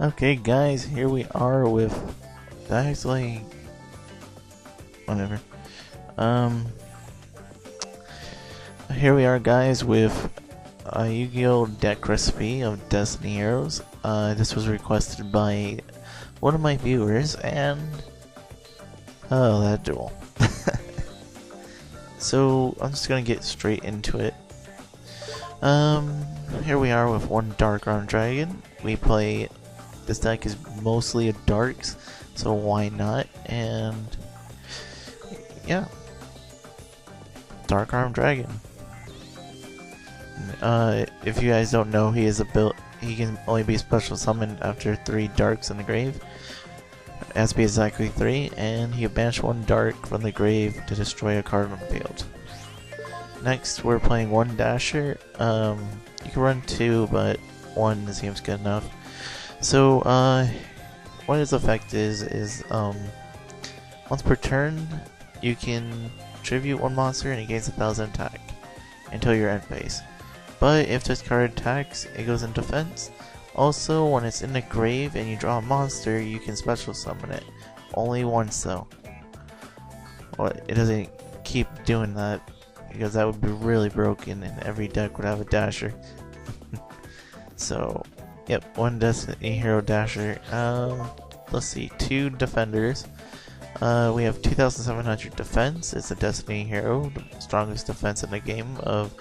Okay, guys, here we are with actually whatever. Um, Here we are, guys, with a Yu-Gi-Oh deck recipe of Destiny Heroes. This was requested by one of my viewers, and oh, that duel. So I'm just gonna get straight into it. Here we are with one Dark Arm Dragon. We play. This deck is mostly a darks, so why not? And yeah, Dark Arm Dragon. If you guys don't know, he is a build. He can only be special summoned after 3 darks in the grave. It has to be exactly 3, and he banished 1 dark from the grave to destroy a card on the field. Next, we're playing 1 dasher. You can run 2, but 1 seems good enough. So, what his effect is once per turn, you can tribute 1 monster and it gains 1000 attack until your end phase. But if this card attacks, it goes in defense. Also, when it's in the grave and you draw a monster, you can special summon it. Only once though. Well, it doesn't keep doing that, because that would be really broken and every deck would have a dasher. So, yep, 1 Destiny Hero dasher. Let's see, 2 defenders. We have 2700 defense. It's a Destiny Hero, the strongest defense in the game of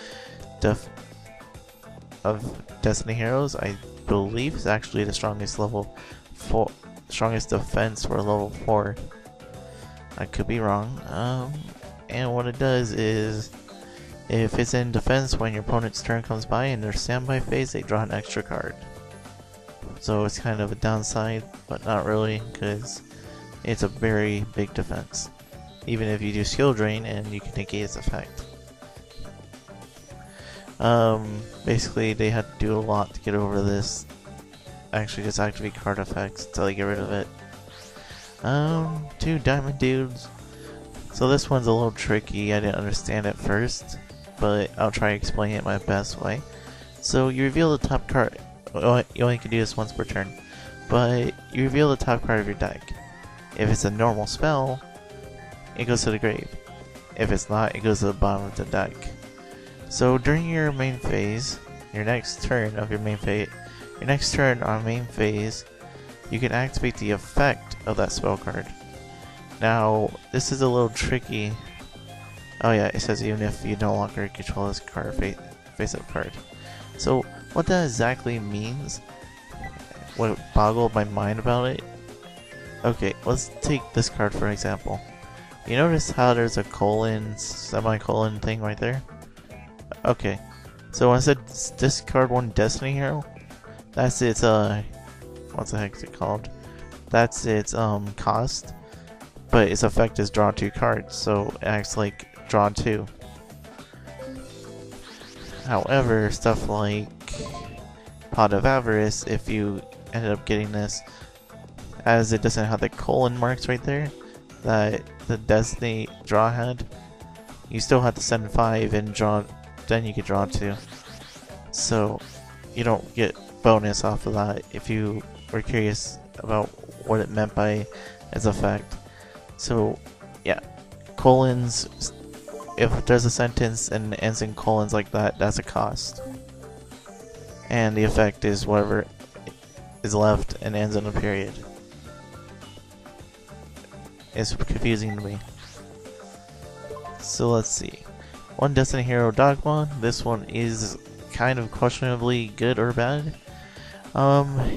Destiny Heroes. I believe it's actually the strongest level 4, strongest defense for level 4. I could be wrong. And what it does is, if it's in defense when your opponent's turn comes by in their standby phase, they draw an extra card. So it's kind of a downside, but not really, because it's a very big defense. Even if you do skill drain and you can negate its effect. Basically they had to do a lot to get over this. Actually just activate card effects until they get rid of it. 2 diamond dudes. So this one's a little tricky. I didn't understand at first, but I'll try to explain it my best way. So you reveal the top card. You only can do this once per turn, but you reveal the top card of your deck. If it's a normal spell, it goes to the grave. If it's not, it goes to the bottom of the deck. So during your main phase, your next turn on main phase, you can activate the effect of that spell card. Now, this is a little tricky. Oh yeah, it says even if you no longer control this card, face-up card. So what that exactly means, what boggled my mind about it. Okay, let's take this card for example. You notice how there's a colon, semicolon thing right there? Okay, so when I said discard 1 Destiny Hero, that's its what the heck is it called? That's its cost, but its effect is draw 2 cards, so it acts like draw 2. However, stuff like Pot of Avarice, if you ended up getting this, as it doesn't have the colon marks right there that the Destiny draw had, you still have to send 5 and draw, then you could draw 2. So you don't get bonus off of that if you were curious about what it meant by its effect. So yeah, colons, if there's a sentence and it ends in colons like that, that's a cost. And the effect is whatever is left and ends in a period. It's confusing to me. So let's see. 1 Destiny Hero Dogma. This one is kind of questionably good or bad.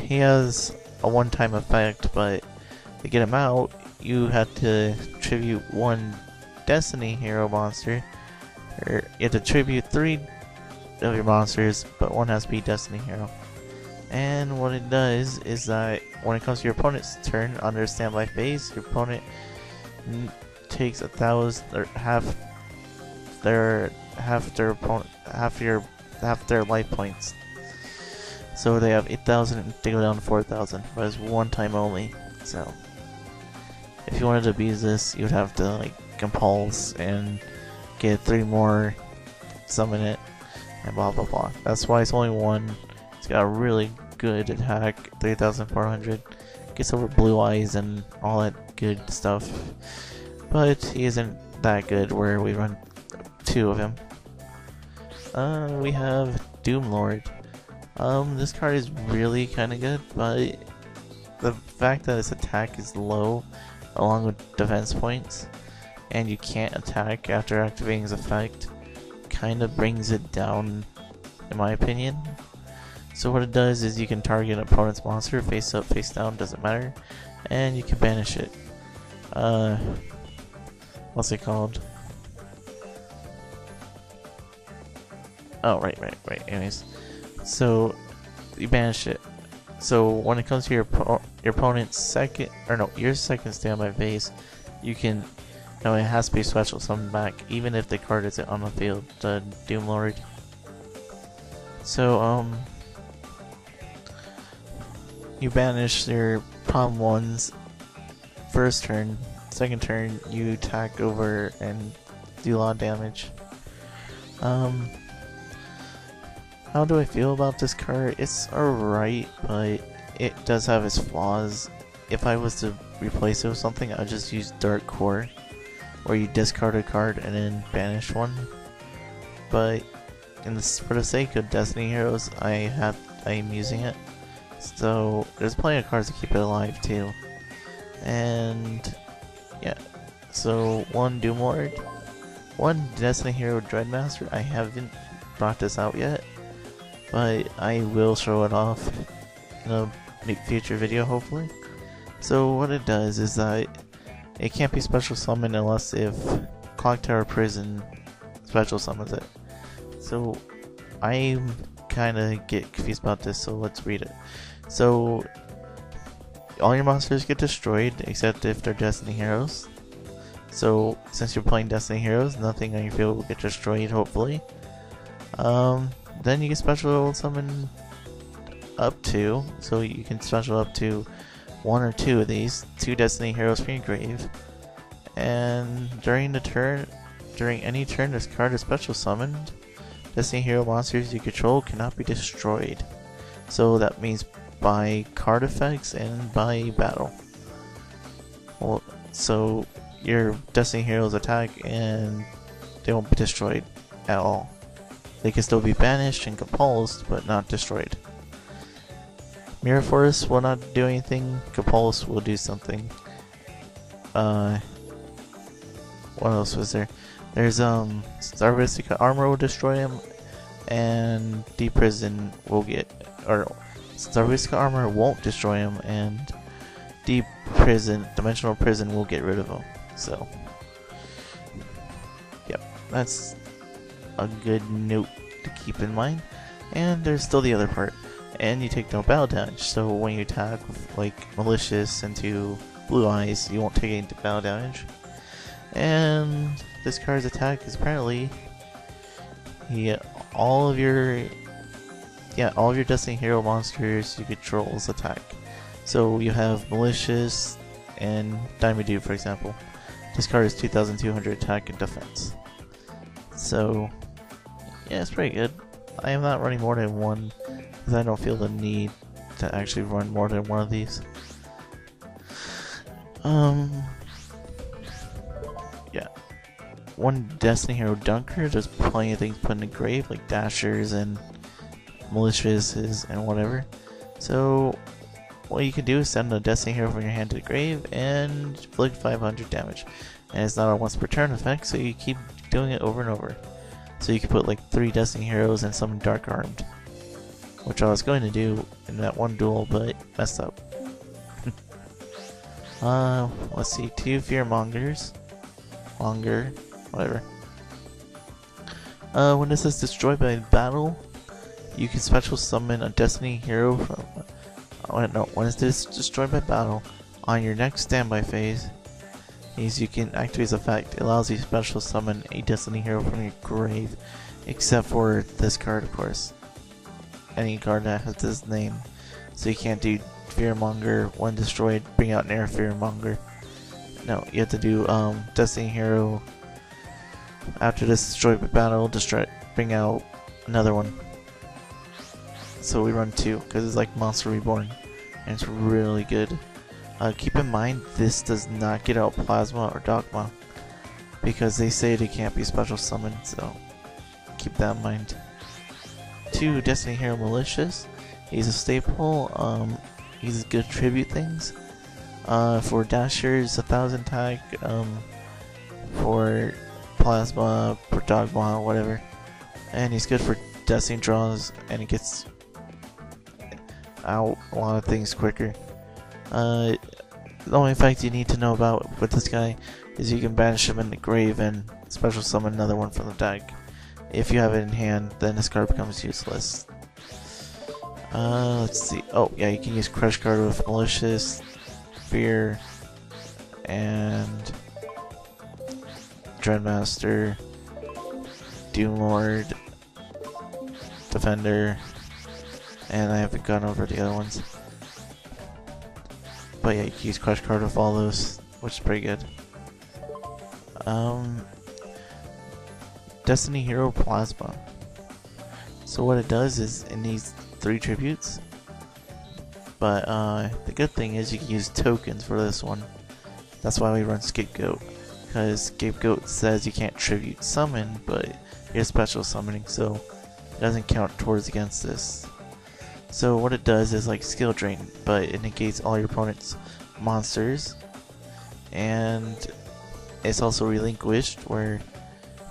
He has a one-time effect, but to get him out, you have to tribute 1 Destiny Hero monster. Or you have to tribute 3 of your monsters, but 1 has to be Destiny Hero. And what it does is that when it comes to your opponent's turn on their standby phase, your opponent takes 1,000 or half their life points. So they have 8,000 and they go down to 4,000, but it's one time only. So if you wanted to abuse this, you would have to like compulse and get 3 more, summon it, and blah blah blah. That's why it's only 1. It's got a really good attack, 3,400. Gets over blue eyes and all that good stuff. But he isn't that good where we run 2 of him. We have Doom Lord. This card is really kind of good, but the fact that its attack is low along with defense points, and you can't attack after activating his effect, kind of brings it down in my opinion. So what it does is you can target an opponent's monster, face up, face down, doesn't matter, and you can banish it. What's it called? Oh, right. Anyways, so you banish it. So when it comes to your opponent's your second standby phase, you can. No, it has to be special summoned back, even if the card isn't on the field. The Doom Lord. So you banish their problem ones first turn. Second turn, you attack over and do a lot of damage. How do I feel about this card? It's alright, but it does have its flaws. If I was to replace it with something, I'd just use Dark Core, where you discard a card and then banish one. But for the sake of Destiny Heroes, I am using it. So there's plenty of cards to keep it alive too. And yeah, so 1 Doom Lord, 1 Destiny Hero Dreadmaster. I haven't brought this out yet, but I will show it off in a future video hopefully. So what it does is that it can't be special summoned unless if Clock Tower Prison special summons it. So I'm kinda get confused about this, so let's read it. So all your monsters get destroyed except if they're Destiny Heroes. So since you're playing Destiny Heroes, nothing on your field will get destroyed hopefully. Then you can special summon up to, so you can special up to 1 or 2 of these, 2 Destiny Heroes from your grave. And during any turn this card is special summoned, Destiny Hero monsters you control cannot be destroyed. So that means by card effects and by battle. Well, so your Destiny Heroes attack and they won't be destroyed at all. They can still be banished and compulsed, but not destroyed. Mirror Force will not do anything, Compulse will do something. What else was there? There's Starvistica Armor will destroy him, and Deep Prison will get, or Starvistica Armor won't destroy him, and Deep Prison, Dimensional Prison will get rid of him. So, yep, that's a good note to keep in mind. And there's still the other part. And you take no battle damage, so when you attack with like Malicious into Blue Eyes, you won't take any battle damage. And this card's attack is apparently all of your Destiny Hero monsters you control's attack. So you have Malicious and Diamond for example. This card is 2,200 attack and defense. So yeah, it's pretty good. I am not running more than one because I don't feel the need to actually run more than one of these. Yeah. 1 Destiny Hero Dunker, there's plenty of things put in the grave, like Dashers and Maliciouses and whatever. So what you can do is send a Destiny Hero from your hand to the grave and inflict 500 damage. And it's not a once per turn effect, so you keep doing it over and over. So you can put like 3 Destiny Heroes and some Dark Armed, which I was going to do in that one duel, but messed up. Let's see, 2 Fearmongers, whatever. When this is destroyed by battle, you can special summon a Destiny Hero from. When it's destroyed by battle, on your next standby phase, you can activate his effect. It allows you to special summon a Destiny Hero from your grave, except for this card, of course. Any card that has this name. So you can't do Fearmonger, when destroyed, bring out an Air Fearmonger. No, you have to do Destiny Hero. After this destroyed by battle, bring out another one. so we run 2 because it's like Monster Reborn, and it's really good. Keep in mind this does not get out Plasma or Dogma because they say they can't be special summoned, so keep that in mind. 2 Destiny Hero Malicious. He's a staple. He's good at tribute things. For Dashers, 1000 tag. For Plasma, for Dogma, whatever. And he's good for Destiny draws, and he gets out a lot of things quicker. The only fact you need to know about with this guy is you can banish him in the grave and special summon another one from the deck. If you have it in hand, then this card becomes useless. Let's see. Oh, yeah, you can use Crush Card with Malicious, Fear, and Dreadmaster, Doomlord, Defender, and I haven't gone over the other ones. But yeah, you can use Crush Card with all those, which is pretty good. Destiny Hero Plasma. So what it does is it needs 3 tributes. But the good thing is you can use tokens for this one. That's why we run Scapegoat. Because Scapegoat says you can't tribute summon, but you're special summoning, so it doesn't count towards against this. So what it does is like skill drain, but it negates all your opponent's monsters, and it's also relinquished, where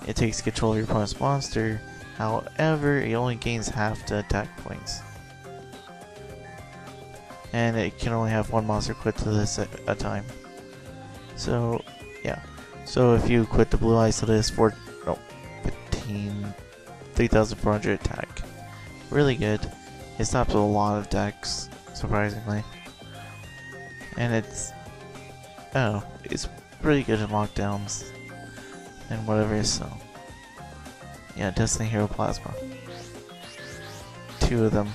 it takes control of your opponent's monster. However, it only gains half the attack points, and it can only have 1 monster quit to this at a time. So yeah, so if you quit the blue eyes to this for 3,400 attack, really good. It stops a lot of decks, surprisingly. And it's pretty good in lockdowns and whatever, so yeah, Destiny Hero Plasma. 2 of them.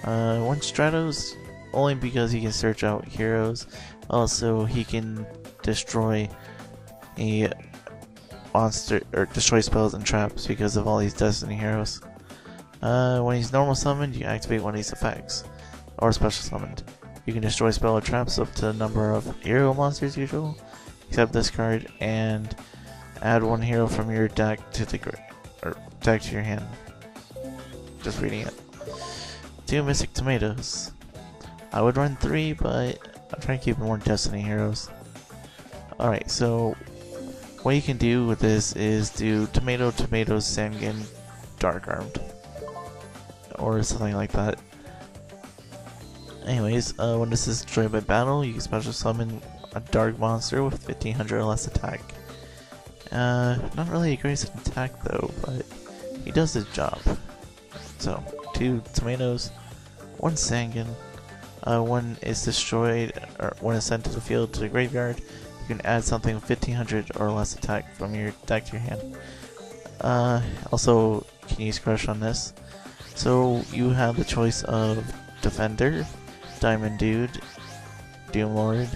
1 Stratos, only because he can search out heroes. Also, he can destroy a monster, or destroy spells and traps because of all these Destiny heroes. When he's normal summoned, you activate one of these effects, or special summoned. You can destroy spell or traps up to the number of hero monsters usual, except this card, and add 1 hero from your deck to the deck to your hand. Just reading it. 2 Mystic Tomatoes. I would run 3, but I'm trying to keep more Destiny heroes. Alright, so what you can do with this is do Tomato, Sanguine, Dark Armed, or something like that. Anyways, when this is destroyed by battle, you can special summon a dark monster with 1500 or less attack. Not really a great attack though, but he does his job. So, 2 tomatoes, 1 sanguine. When it's destroyed, or when it's sent to the field to the graveyard, you can add something with 1500 or less attack from your deck to your hand. Also, you can use Crush on this. So you have the choice of Defender, Diamond Dude, Doomlord,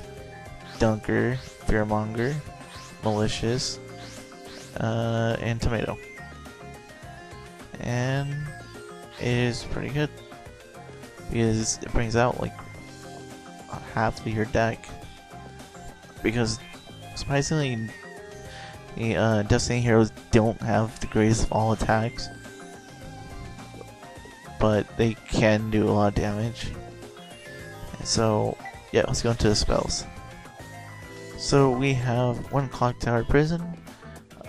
Dunker, Fearmonger, Malicious, and Tomato. And it is pretty good because it brings out like half of your deck. Because surprisingly, the Destiny heroes don't have the greatest of all attacks, but they can do a lot of damage. So yeah, let's go into the spells. So we have 1 Clock Tower Prison.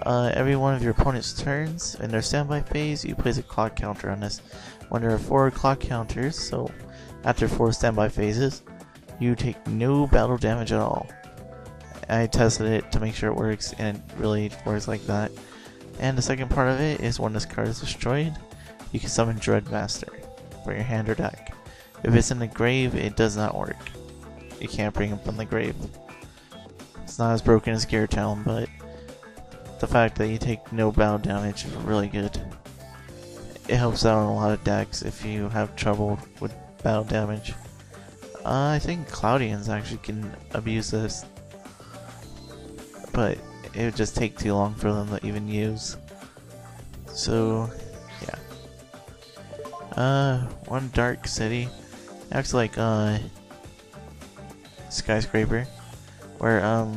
Every one of your opponent's turns in their standby phase, you place a clock counter on this. When there are 4 clock counters, so after 4 standby phases, you take no battle damage at all. I tested it to make sure it works, and it really works like that. And the second part of it is when this card is destroyed, you can summon Dreadmaster for your hand or deck. If it's in the grave, it does not work. You can't bring him from the grave. It's not as broken as Gear Town, but the fact that you take no battle damage is really good. It helps out in a lot of decks if you have trouble with battle damage. I think Cloudians actually can abuse this, but it would just take too long for them to even use. So, yeah. One dark city. Acts like skyscraper, where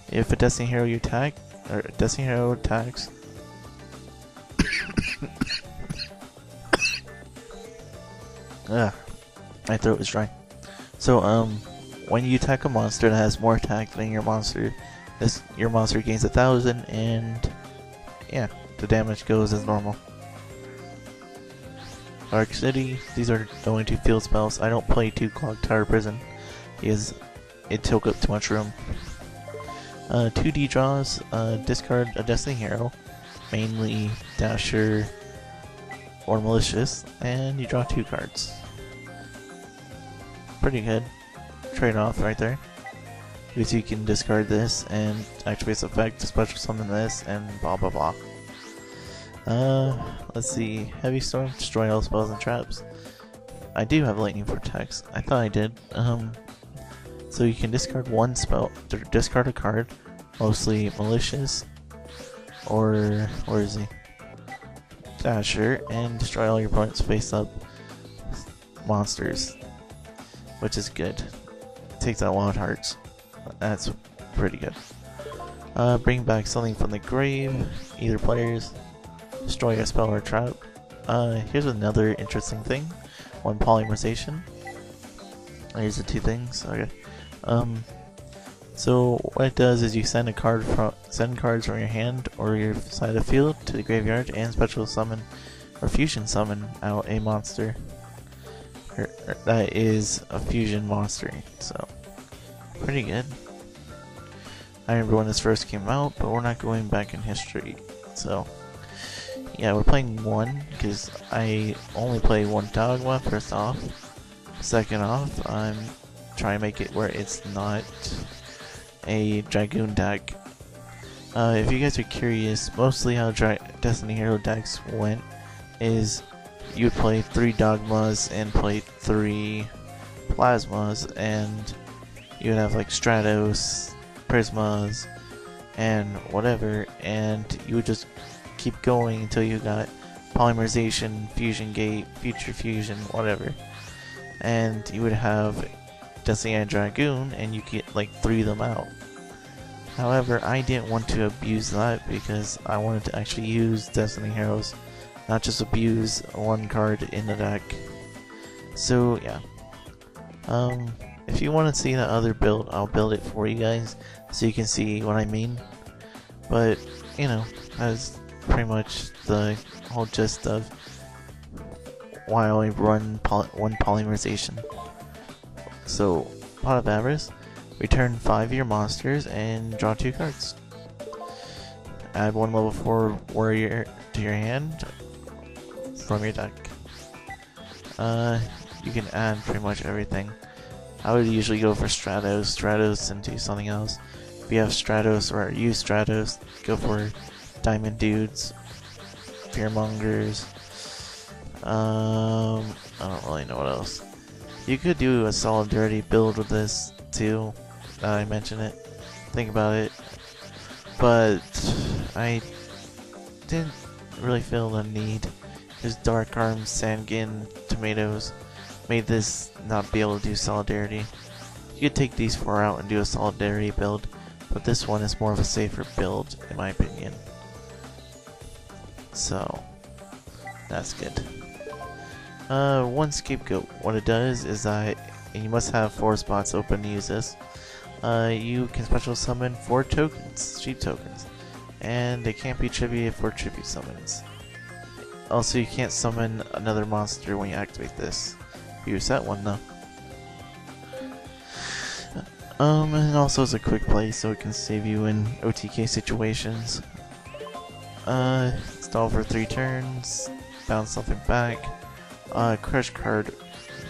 if a Destiny hero you attack or a Destiny hero attacks. Ugh, my throat is dry. So when you attack a monster that has more attack than your monster, your monster gains 1,000, and yeah, the damage goes as normal. Dark City, these are the only 2 field spells. I don't play 2 Clock Tower Prison because it took up too much room. 2D draws, discard a Destiny hero, mainly Dasher or Malicious, and you draw 2 cards. Pretty good trade-off right there, because you can discard this and activate its effect, special summon this, and blah blah blah. Let's see. Heavy Storm, destroy all spells and traps. I do have Lightning Vortex. I thought I did. So you can discard 1 spell, discard a card, mostly Malicious, or where is he? Dasher, and destroy all your opponent's face-up monsters, which is good. Takes out Wild Hearts. That's pretty good. Bring back something from the grave, either players. Destroy a spell or a trap. Here's another interesting thing. 1 polymerization. Here's the 2 things. Okay. So what it does is you send cards from your hand or your side of the field to the graveyard and special summon or fusion summon out a monster. That is a fusion monster. So pretty good. I remember when this first came out, but we're not going back in history. So yeah, we're playing 1 because I only play 1 Dogma, first off. Second off, I'm trying to make it where it's not a Dragoon deck. If you guys are curious, mostly how Destiny hero decks went is you would play 3 Dogmas and play 3 Plasmas, and you would have like Stratos, Prismas, and whatever, and you would just keep going until you got Polymerization, Fusion Gate, Future Fusion, whatever. And you would have Destiny and Dragoon, and you get like 3 of them out. However, I didn't want to abuse that because I wanted to actually use Destiny heroes, not just abuse 1 card in the deck. So yeah. If you want to see the other build, I'll build it for you guys so you can see what I mean. But you know, that's pretty much the whole gist of why I run 1 polymerization. So, Pot of Avarice, return 5 of your monsters and draw 2 cards. Add 1 level 4 warrior to your hand from your deck. You can add pretty much everything. I would usually go for Stratos into something else. If you have Stratos or use Stratos, go for Diamond Dudes, Fearmongers. I don't really know what else. You could do a Solidarity build with this too. I mentioned it. Think about it. But I didn't really feel the need. Because Dark Arms, Sandgin, Tomatoes made this not be able to do Solidarity. You could take these 4 out and do a Solidarity build, but this one is more of a safer build in my opinion. So that's good. 1 Scapegoat. What it does is that you must have 4 spots open to use this. You can special summon 4 tokens, sheep tokens, and they can't be tributed for tribute summons. Also, you can't summon another monster when you activate this. You set 1 though. And also it's a quick play, so it can save you in OTK situations. Install for 3 turns, bounce something back. Crush card,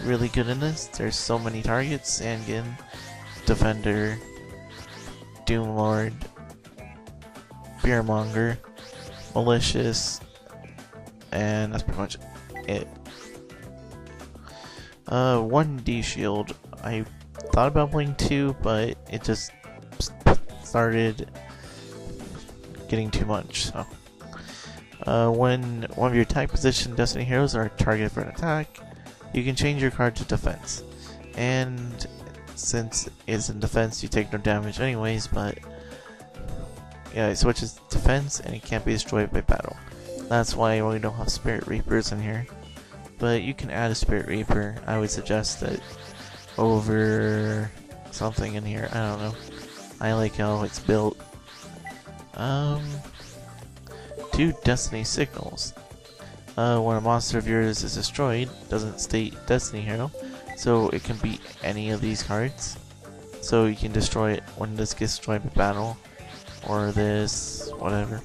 really good in this. There's so many targets: Sandgin, Defender, Doomlord, Fearmonger, Malicious, and that's pretty much it. 1 D shield. I thought about playing 2, but it just started getting too much. So, When one of your attack position Destiny heroes are targeted for an attack, you can change your card to defense. And since it's in defense, you take no damage anyways, but yeah, it switches to defense and it can't be destroyed by battle. That's why we don't have Spirit Reapers in here. But you can add a Spirit Reaper. I would suggest that over something in here. I don't know. I like how it's built. 2 Destiny Signals. When a monster of yours is destroyed, doesn't state Destiny Hero, so it can be any of these cards. So you can destroy it when this gets destroyed by battle, or this, whatever.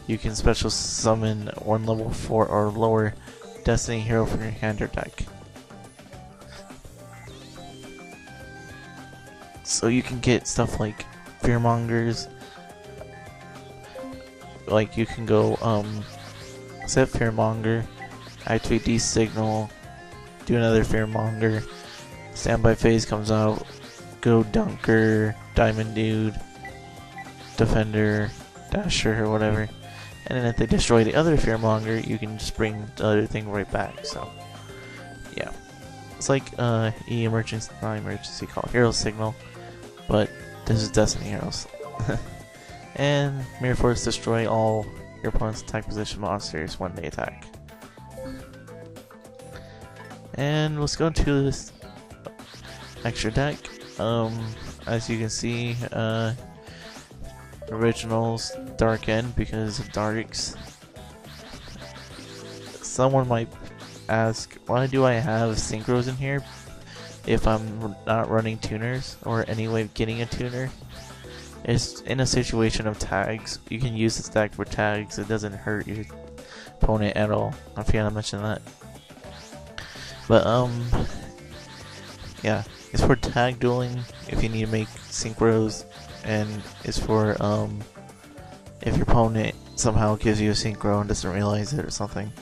You can special summon 1 level 4 or lower Destiny Hero from your hand or deck. So you can get stuff like Fearmongers. Like you can go set Fearmonger, activate D signal, do another Fearmonger, standby phase comes out, go Dunker, Diamond Dude, Defender, Dasher, or whatever. And then if they destroy the other Fearmonger, you can just bring the other thing right back. So yeah, it's like not emergency call, Hero Signal, but this is Destiny Heroes. And Mirror Force destroy all your opponent's attack position monsters when they attack. And let's go into this extra deck. As you can see, originals Dark End because of Darks. Someone might ask, why do I have synchros in here if I'm not running tuners or any way of getting a tuner? It's in a situation of tags. You can use this deck for tags. It doesn't hurt your opponent at all. I forgot to mention that. But yeah, it's for tag dueling if you need to make synchros, and it's for if your opponent somehow gives you a synchro and doesn't realize it or something,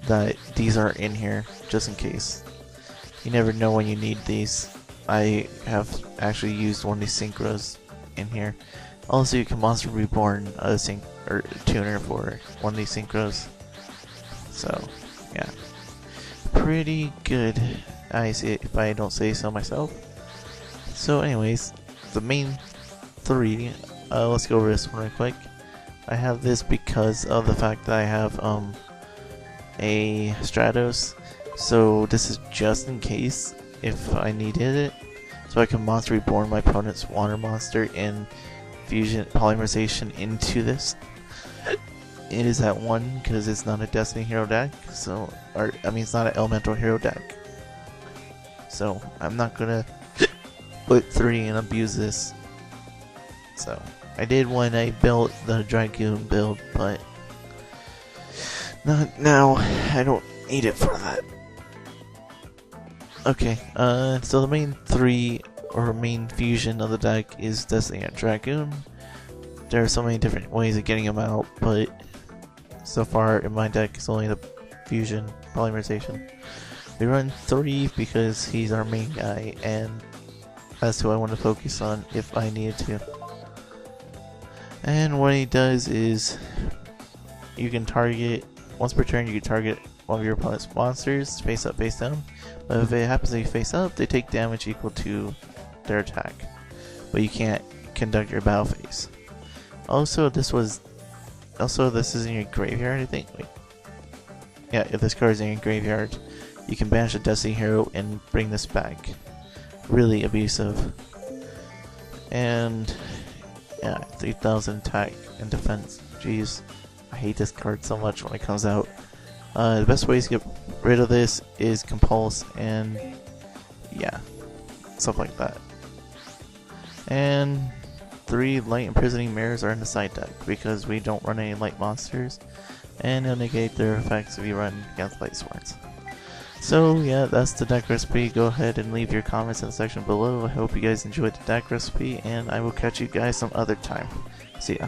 that these are in here just in case. You never know when you need these. I have actually used one of these synchros in here. Also, you can Monster Reborn a tuner for one of these synchros. So yeah, pretty good. I see it if I don't say so myself. So anyways, the main 3, let's go over this one real quick. I have this because of the fact that I have a Stratos, so this is just in case if I needed it, so I can Monster Reborn my opponent's water monster in fusion polymerization into this. It is at 1 because it's not a Destiny Hero deck, so it's not an Elemental Hero deck. So I'm not gonna put 3 and abuse this. So I did when I built the Dragoon build, but not now. I don't need it for that. Okay, so the main 3 or main fusion of the deck is Destiny and Dragoon. There are so many different ways of getting them out, but so far in my deck it's only the fusion polymerization. We run 3 because he's our main guy, and that's who I want to focus on if I needed to. And what he does is, you can target, once per turn you can target one of your opponent's monsters, face up, face down. But if it happens to be face up, they take damage equal to their attack. But you can't conduct your battle phase. Also, this is in your graveyard, I think. Wait. Yeah, if this card is in your graveyard, you can banish a Destiny Hero and bring this back. Really abusive. And yeah, 3000 attack and defense. Jeez, I hate this card so much when it comes out. The best way to get rid of this is Compulse and yeah, stuff like that. And 3 light imprisoning mirrors are in the side deck because we don't run any light monsters, and it'll negate their effects if you run against light swords. So yeah, that's the deck recipe. Go ahead and leave your comments in the section below. I hope you guys enjoyed the deck recipe, and I will catch you guys some other time. See ya.